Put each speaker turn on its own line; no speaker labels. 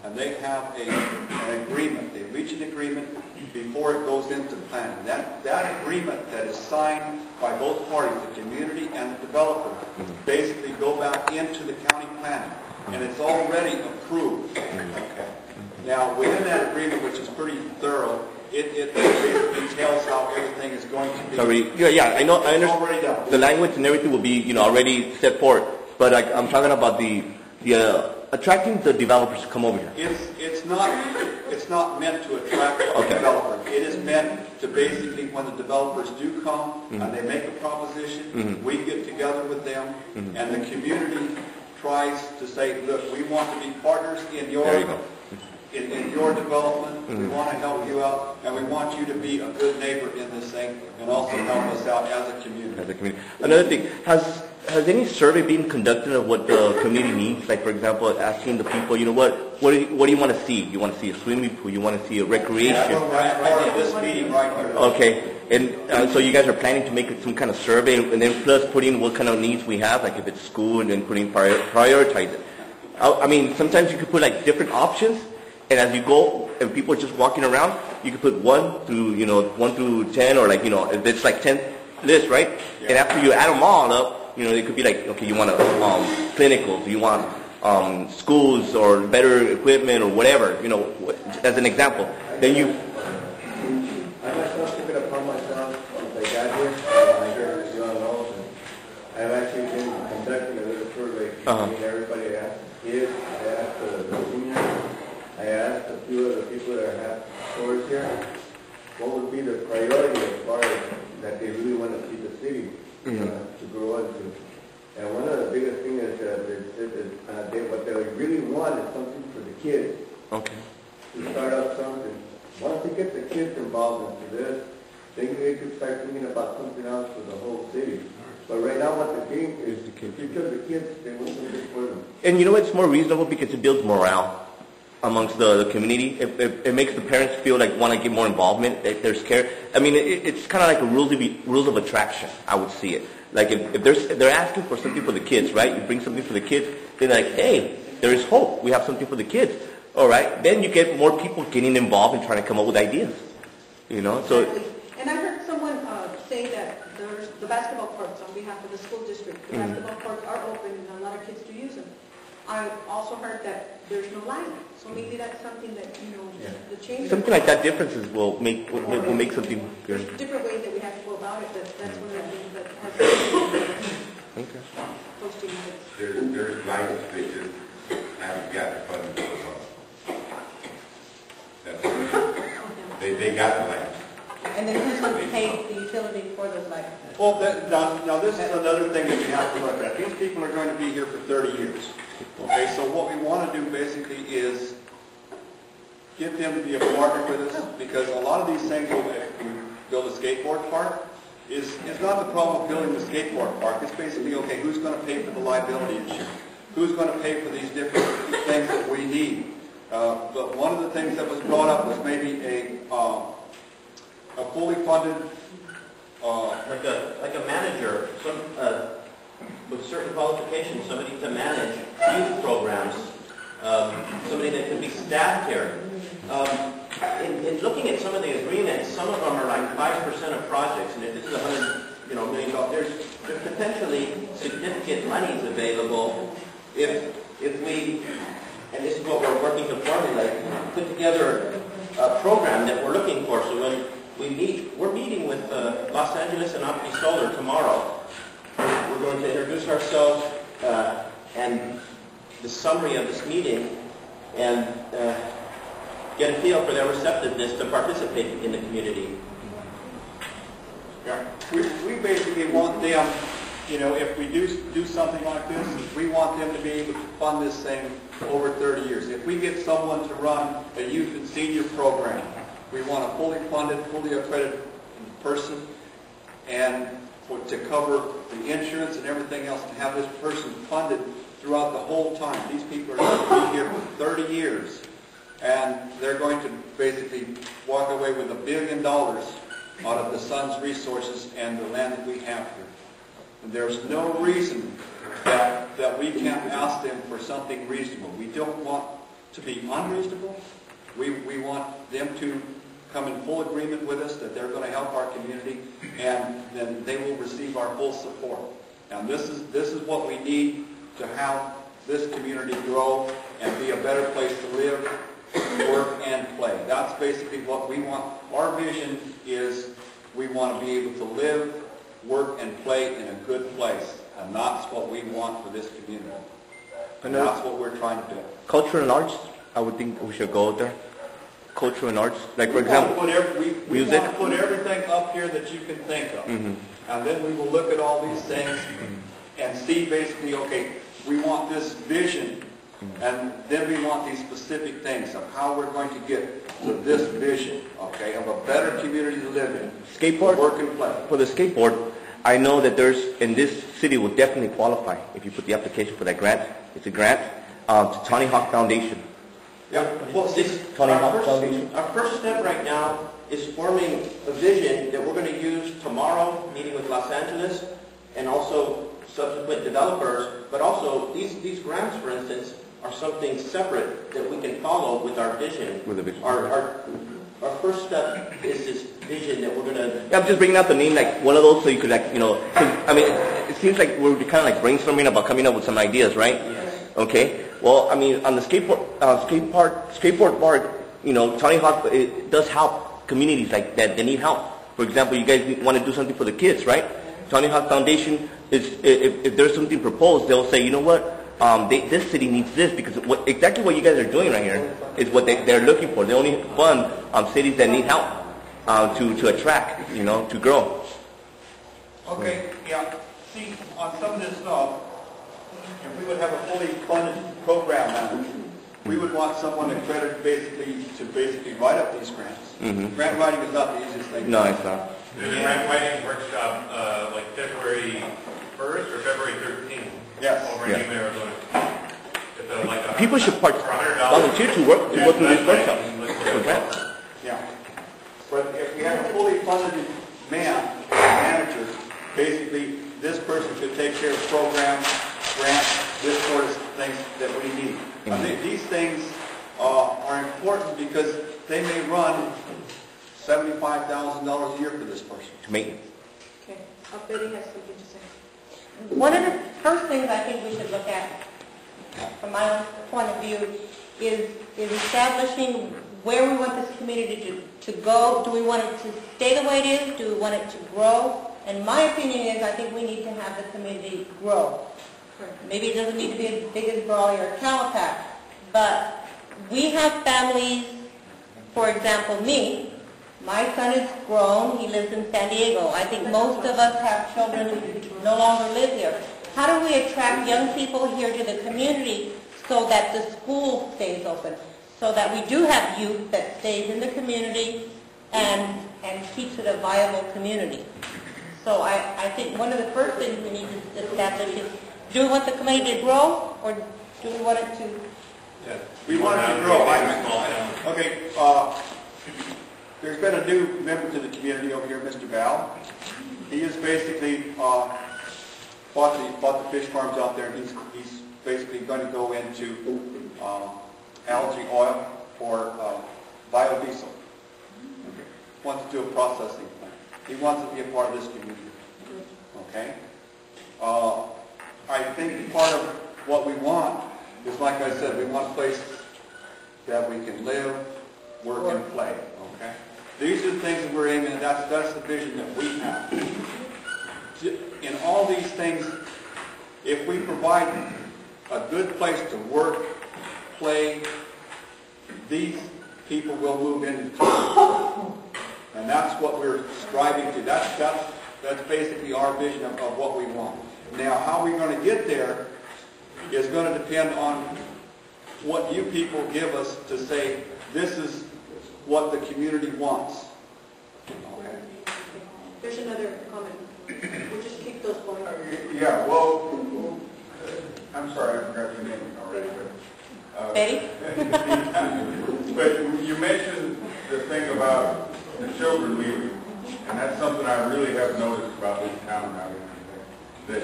and they have an agreement. They reach an agreement before it goes into planning. That agreement that is signed by both parties, the community and the developer, basically go back into the county planning, and it's already approved. Okay. Now, within that agreement, which is pretty thorough, it basically tells how everything is going to be.
Sorry, yeah, I know. I understand.
Already done.
The language and everything will be, already set forth. But I'm talking about the attracting the developers to come over here.
It's not meant to attract the developer. It is meant to basically, when the developers do come and they make a proposition, we get together with them, and the community tries to say, look, we want to be partners in your.
There you go.
In your development, we want to help you out, and we want you to be a good neighbor in this thing, and also help us out as a community.
Another thing, has any survey been conducted of what the community needs? Like, for example, asking the people, what do you want to see? You want to see a swimming pool? You want to see a recreation?
Right in this meeting right here.
Okay, and so you guys are planning to make some kind of survey, and then plus put in what kind of needs we have, like if it's school, and then putting prioritize it. I mean, sometimes you could put like different options. And as you go, and people are just walking around, you can put 1 through 10, or like, if it's like 10 lists, right? Yeah. And after you add them all up, it could be like, okay, you want clinicals, you want schools or better equipment or whatever, as an example. Then you.
I myself took it upon myself since I got here. I heard it on I've actually been conducting a little survey. Everybody asked kids, I asked the seniors. I asked a few of the people that have stores here, what would be the priority as far as that they really want to see the city to grow into. And one of the biggest things is that what they really want is something for the kids.
Okay.
To start up something. Once they get the kids involved into this, they could start thinking about something else for the whole city. But right now what they're doing is because the kids, they want something for them.
And it's more reasonable because it builds morale amongst the community. It makes the parents feel like want to get more involvement. They're scared. I mean, it's kind of like a rules of attraction. I would see it. Like if they're asking for something for the kids, right? You bring something for the kids. They're like, hey, there is hope. We have something for the kids. All right. Then you get more people getting involved and trying to come up with ideas. So.
Exactly. And I heard someone say that there's the basketball courts on behalf of the school district. The basketball courts are open and a lot of kids do use them. I also heard that there's no line, so maybe that's something that the change.
Something like that differences will make something good.
There's different ways that we have to go about it. That's one of the things that has
Okay.
posting.
There's lights they just haven't got the funding for them. They got the lights.
And then who's going to pay the utility for those lights?
Well, now this is another thing that you have to look at. These people are going to be here for 30 years. Okay, so what we want to do basically is get them to be a partner with us, because a lot of these things, if we build a skateboard park, is not the problem of building the skateboard park. It's basically, okay, who's going to pay for the liability insurance? Who's going to pay for these different things that we need? But one of the things that was brought up was maybe a fully funded
like a manager, with certain qualifications, somebody to manage youth programs, somebody that can be staffed here. In looking at some of the agreements, some of them are like 5% of projects, and if this is $100 million, there's potentially significant monies available if we, and this is what we're working to formulate, put together a program that we're looking for. So when we're meeting with Los Angeles and Opti Solar tomorrow. We're going to introduce ourselves and the summary of this meeting, and get a feel for their receptiveness to participate in the community.
Yeah. We basically want them, if we do something like this, we want them to be able to fund this thing over 30 years. If we get someone to run a youth and senior program, we want a fully funded, fully accredited person, and to cover the insurance and everything else, and have this person funded throughout the whole time. These people are going to be here for 30 years, and they're going to basically walk away with $1 billion out of the Sun's resources and the land that we have here. And there's no reason that we can't ask them for something reasonable. We don't want to be unreasonable. We want them to come in full agreement with us that they're going to help our community, and then they will receive our full support. Now this is what we need to have this community grow and be a better place to live, work, and play. That's basically what we want. Our vision is we want to be able to live, work, and play in a good place. And that's what we want for this community. And that's what we're trying to do.
Culture and arts, I would think we should go there. Culture and arts, like for example,
we want to put everything up here that you can think of. And then we will look at all these things and see basically, okay, we want this vision, and then we want these specific things of how we're going to get to this vision, okay, of a better community to live in.
Skateboard,
work and play.
For the skateboard, I know that in this city will definitely qualify if you put the application for that grant. It's a grant to Tony Hawk Foundation.
Yeah.
Well,
Tony Hawk Foundation.
our first step right now is forming a vision that we're going to use tomorrow, meeting with Los Angeles, and also subsequent developers. But also, these grants, for instance, are something separate that we can follow with our vision.
With the vision.
Our first step is this vision that we're going to...
Yeah, I'm just bringing out the name, like one of those, so you could, like, you know, 'cause, I mean, it seems like we're kind of like brainstorming about coming up with some ideas, right?
Yes.
Okay. Well, I mean, on the skateboard park, you know, Tony Hawk, it does help communities like that need help. For example, you guys want to do something for the kids, right? Tony Hawk Foundation is, if there's something proposed, they'll say, you know what? This city needs this, because exactly what you guys are doing right here is what they're looking for. They only fund cities that need help to attract, you know, to grow.
Okay, yeah. See, on some of this stuff, if we would have a fully funded program manager, we would want someone accredited basically write up these grants. Grant writing is not the easiest thing.
No, it's not.
There's a grant writing workshop like February 1st or February 13th.
Yes.
Over in Yuma, Arizona. It's like
People should volunteer to go through these workshops for grants.
Yeah. But if we have a fully funded manager, basically this person should take care of programs, grants, this sort of things that we need. I think these things are important because they may run $75,000 a year for this person.
To maintenance.
Okay, Betty has something to say.
One of the first things I think we should look at, from my own point of view, is establishing where we want this community to go. Do we want it to stay the way it is? Do we want it to grow? And my opinion is I think we need to have the community grow. Maybe it doesn't need to be as big as Brawley or Calapac, but we have families, for example, me. My son is grown. He lives in San Diego. I think most of us have children who no longer live here. How do we attract young people here to the community so that the school stays open, so that we do have youth that stays in the community and keeps it a viable community? So I think one of the first things we need to establish is, do we want the community to grow, or do we want it to...
Yeah. We want it to grow. Okay, there's been a new member to the community over here, Mr. Val. He is basically bought the fish farms out there, and he's basically going to go into algae oil for biodiesel. Okay. Wants to do a processing plant. He wants to be a part of this community. Okay? I think part of what we want is, like I said, we want a place that we can live, work, and play. Okay? These are the things that we're aiming at. That's the vision that we have. In all these things, if we provide a good place to work, play, these people will move into the community. And that's what we're striving to. That's basically our vision of what we want. Now, how we're going to get there is going to depend on what you people give us to say, this is what the community wants. Okay.
There's another comment. We'll just keep those going.
Yeah, well, I'm sorry, I forgot your name already.
Betty?
But you mentioned the thing about the children leaving, and that's something I really have noticed about this town now. That